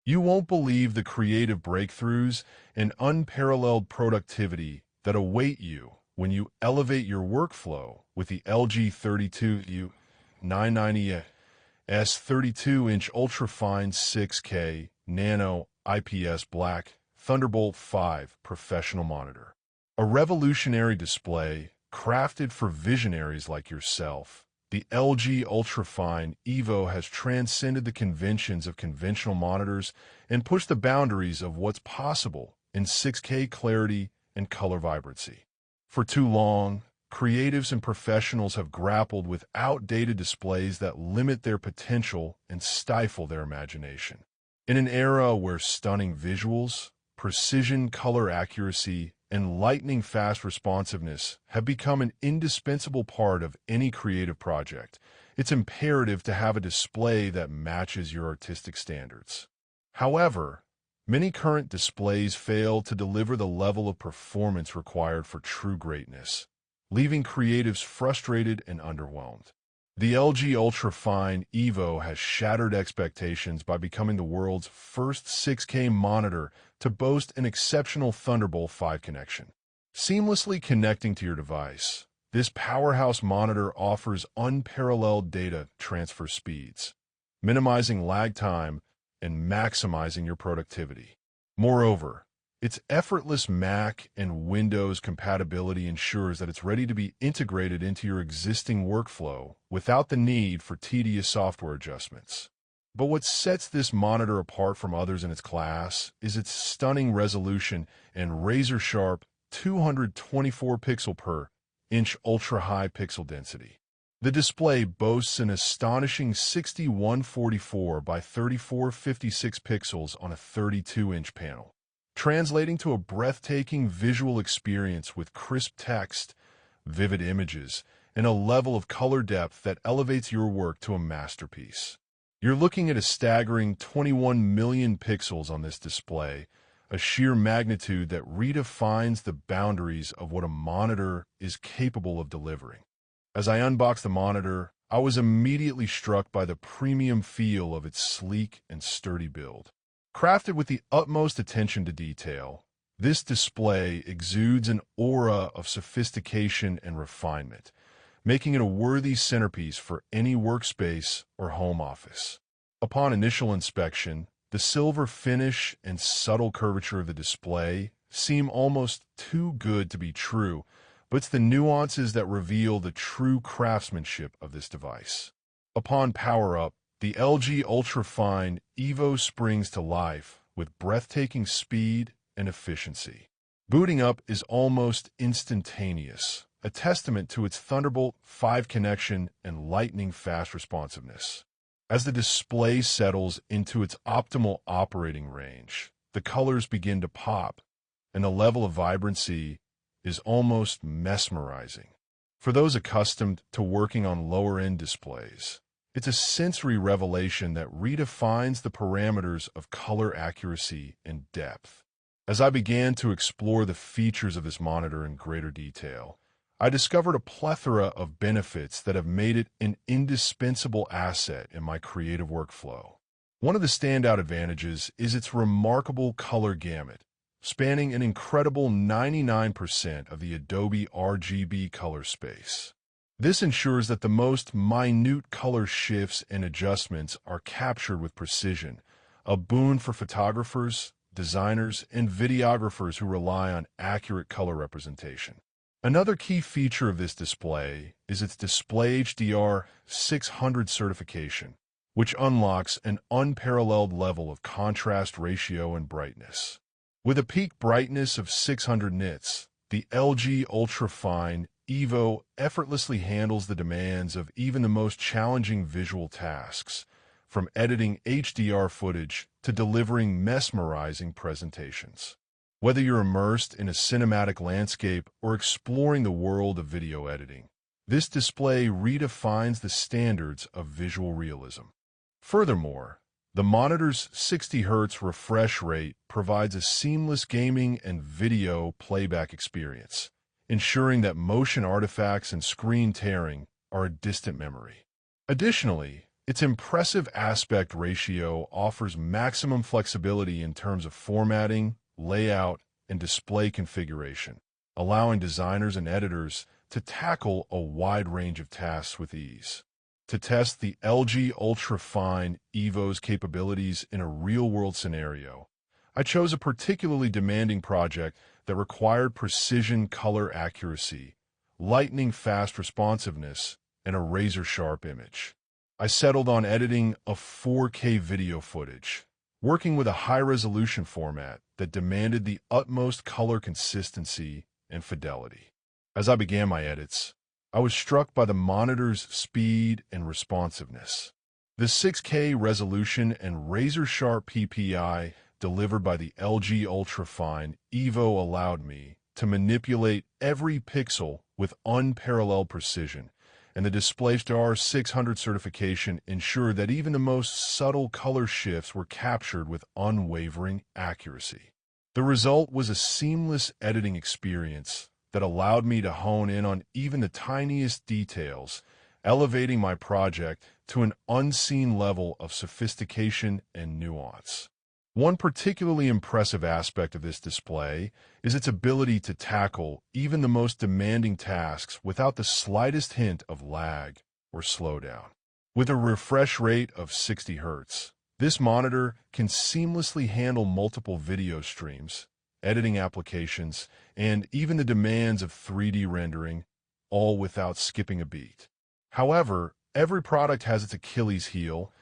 You won't believe the creative breakthroughs and unparalleled productivity that await you when you elevate your workflow with the LG 32U990A 32-inch Ultrafine 6K Nano IPS Black Thunderbolt 5 professional monitor. A revolutionary display crafted for visionaries like yourself. The LG Ultrafine Evo has transcended the conventions of conventional monitors and pushed the boundaries of what's possible in 6K clarity and color vibrancy. For too long, creatives and professionals have grappled with outdated displays that limit their potential and stifle their imagination. In an era where stunning visuals, precision color accuracy, and lightning-fast responsiveness have become an indispensable part of any creative project, it's imperative to have a display that matches your artistic standards. However, many current displays fail to deliver the level of performance required for true greatness, leaving creatives frustrated and underwhelmed. The LG Ultrafine Evo has shattered expectations by becoming the world's first 6K monitor to boast an exceptional Thunderbolt 5 connection. Seamlessly connecting to your device, this powerhouse monitor offers unparalleled data transfer speeds, minimizing lag time and maximizing your productivity. Moreover, its effortless Mac and Windows compatibility ensures that it's ready to be integrated into your existing workflow without the need for tedious software adjustments. But what sets this monitor apart from others in its class is its stunning resolution and razor-sharp 224 pixel per inch ultra-high pixel density. The display boasts an astonishing 6144 by 3456 pixels on a 32-inch panel, translating to a breathtaking visual experience with crisp text, vivid images, and a level of color depth that elevates your work to a masterpiece. You're looking at a staggering 21 million pixels on this display, a sheer magnitude that redefines the boundaries of what a monitor is capable of delivering. As I unboxed the monitor, I was immediately struck by the premium feel of its sleek and sturdy build. Crafted with the utmost attention to detail, this display exudes an aura of sophistication and refinement, making it a worthy centerpiece for any workspace or home office. Upon initial inspection, the silver finish and subtle curvature of the display seem almost too good to be true, but it's the nuances that reveal the true craftsmanship of this device. Upon power-up, the LG Ultrafine Evo springs to life with breathtaking speed and efficiency. Booting up is almost instantaneous, a testament to its Thunderbolt 5 connection and lightning-fast responsiveness. As the display settles into its optimal operating range, the colors begin to pop, and the level of vibrancy is almost mesmerizing. For those accustomed to working on lower-end displays, it's a sensory revelation that redefines the parameters of color accuracy and depth. As I began to explore the features of this monitor in greater detail, I discovered a plethora of benefits that have made it an indispensable asset in my creative workflow. One of the standout advantages is its remarkable color gamut, spanning an incredible 99% of the Adobe RGB color space. This ensures that the most minute color shifts and adjustments are captured with precision, a boon for photographers, designers, and videographers who rely on accurate color representation. Another key feature of this display is its DisplayHDR 600 certification, which unlocks an unparalleled level of contrast ratio and brightness. With a peak brightness of 600 nits, the LG Ultrafine Evo effortlessly handles the demands of even the most challenging visual tasks, from editing HDR footage to delivering mesmerizing presentations. Whether you're immersed in a cinematic landscape or exploring the world of video editing, this display redefines the standards of visual realism. Furthermore, the monitor's 60 Hz refresh rate provides a seamless gaming and video playback experience, ensuring that motion artifacts and screen tearing are a distant memory. Additionally, Its impressive aspect ratio offers maximum flexibility in terms of formatting, layout, and display configuration, allowing designers and editors to tackle a wide range of tasks with ease. To test the LG Ultrafine Evo's capabilities in a real-world scenario, I chose a particularly demanding project that required precision color accuracy, lightning-fast responsiveness, and a razor-sharp image. I settled on editing of 4K video footage, working with a high-resolution format that demanded the utmost color consistency and fidelity. As I began my edits, I was struck by the monitor's speed and responsiveness. The 6K resolution and razor-sharp PPI delivered by the LG Ultrafine Evo allowed me to manipulate every pixel with unparalleled precision, and the DisplayHDR 600 certification ensured that even the most subtle color shifts were captured with unwavering accuracy. The result was a seamless editing experience that allowed me to hone in on even the tiniest details, elevating my project to an unseen level of sophistication and nuance. One particularly impressive aspect of this display is its ability to tackle even the most demanding tasks without the slightest hint of lag or slowdown. With a refresh rate of 60 Hz, this monitor can seamlessly handle multiple video streams, editing applications, and even the demands of 3D rendering, all without skipping a beat. However, every product has its Achilles heel,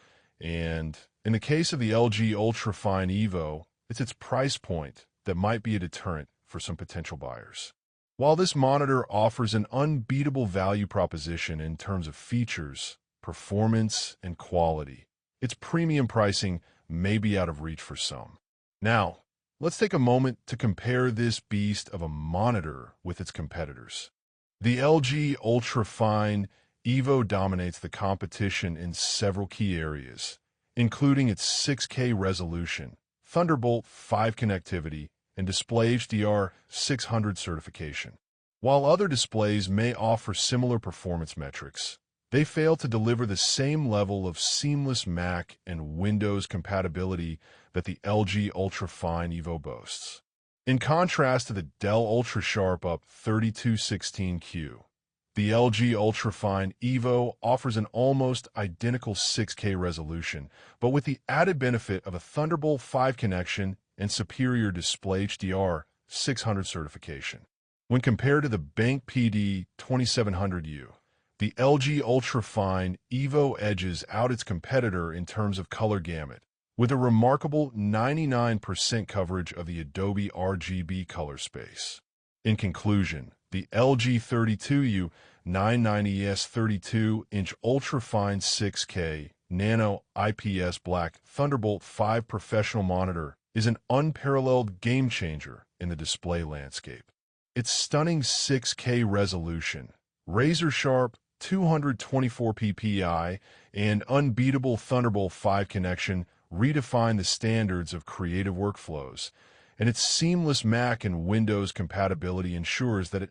and in the case of the LG Ultrafine Evo, it's its price point that might be a deterrent for some potential buyers. While this monitor offers an unbeatable value proposition in terms of features, performance, and quality, its premium pricing may be out of reach for some. Now, let's take a moment to compare this beast of a monitor with its competitors. The LG Ultrafine Evo dominates the competition in several key areas, including its 6K resolution, Thunderbolt 5 connectivity, and DisplayHDR 600 certification. While other displays may offer similar performance metrics, they fail to deliver the same level of seamless Mac and Windows compatibility that the LG Ultrafine Evo boasts. In contrast to the Dell UltraSharp Up 3216Q, the LG Ultrafine Evo offers an almost identical 6K resolution, but with the added benefit of a Thunderbolt 5 connection and superior DisplayHDR 600 certification. When compared to the Bank PD 2700U, the LG Ultrafine Evo edges out its competitor in terms of color gamut, with a remarkable 99% coverage of the Adobe RGB color space. In conclusion, the LG 32U990A 32-inch Ultrafine 6K Nano IPS Black Thunderbolt 5 professional monitor is an unparalleled game-changer in the display landscape. Its stunning 6K resolution, razor-sharp 224 PPI, and unbeatable Thunderbolt 5 connection redefine the standards of creative workflows, and its seamless Mac and Windows compatibility ensures that it